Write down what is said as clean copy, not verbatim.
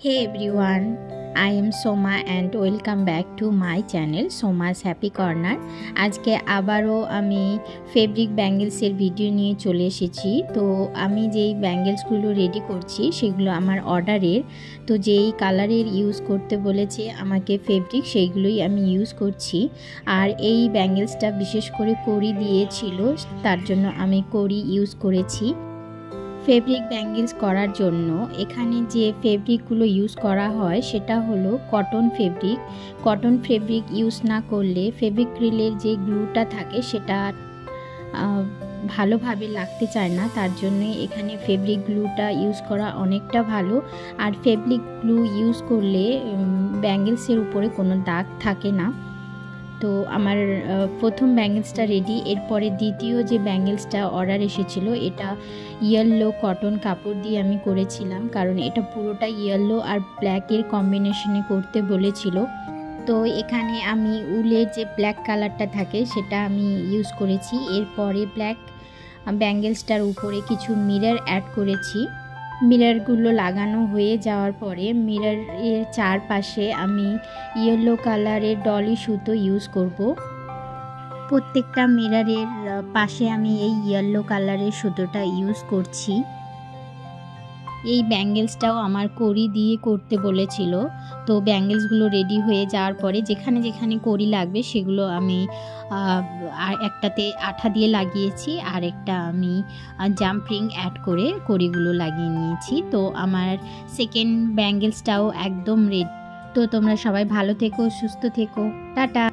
Hey everyone, I am Soma and welcome back to my channel Soma's Happy Corner। আজকে আবারও আমি fabric ব্যাঙ্গেলসের video নিয়ে চলে এসেছি। তো আমি যেই ব্যাঙ্গেলসগুলো রেডি করছি সেগুলো আমার অর্ডারের। তো যেই কালারের ইউজ করতে বলেছে আমাকে ফেব্রিক সেইগুলোই আমি ইউজ করছি। আর এই ব্যাঙ্গেলসটা বিশেষ করে কড়ি দিয়েছিল, তার জন্য আমি কড়ি ইউজ করেছি। ফেব্রিক ব্যাঙ্গেলস করার জন্য এখানে যে ফেব্রিকগুলো ইউজ করা হয় সেটা হলো cotton fabric. Cotton fabric use না করলে ফেব্রিক্রিলের যে গ্লুটা থাকে সেটা ভালোভাবে লাগতে চায় না, তার জন্যই এখানে ফেব্রিক গ্লুটা ইউজ করা অনেকটা ভালো। আর ফেব্রিক গ্লু ইউজ করলে ব্যাঙ্গেলসের উপরে কোনো দাগ থাকে না। তো আমার প্রথম ব্যাঙ্গেলসটা রেডি। এরপরে দ্বিতীয় যে ব্যাঙ্গেলসটা অর্ডার এসেছিল এটা ইয়েলো কটন কাপড় দিয়ে আমি করেছিলাম, কারণ এটা পুরোটা ইয়েলো আর ব্ল্যাকের কম্বিনেশনে করতে বলেছিল। তো এখানে আমি উলের যে ব্ল্যাক কালারটা থাকে সেটা আমি ইউজ করেছি। এরপরে ব্ল্যাক ব্যাঙ্গেলসটার উপরে কিছু মিরর অ্যাড করেছি। মিররগুলো লাগানো হয়ে যাওয়ার পরে মিররের চারপাশে আমি ইয়েলো কালারের ডলি সুতো ইউজ করব। প্রত্যেকটা মিররের পাশে আমি এই ইয়েলো কালারের সুতোটা ইউজ করছি। এই ব্যাঙ্গেলসটাও আমার কড়ি দিয়ে করতে বলেছিল। তো ব্যাঙ্গেলসগুলো রেডি হয়ে যাওয়ার পরে যেখানে যেখানে কড়ি লাগবে সেগুলো আমি আর একটাতে আঠা দিয়ে লাগিয়েছি, আর একটা আমি জাম্পিং অ্যাড করে কড়িগুলো লাগিয়ে নিয়েছি। তো আমার সেকেন্ড ব্যাঙ্গেলসটাও একদম রেডি। তো তোমরা সবাই ভালো থেকো, সুস্থ থেকো, টাটা।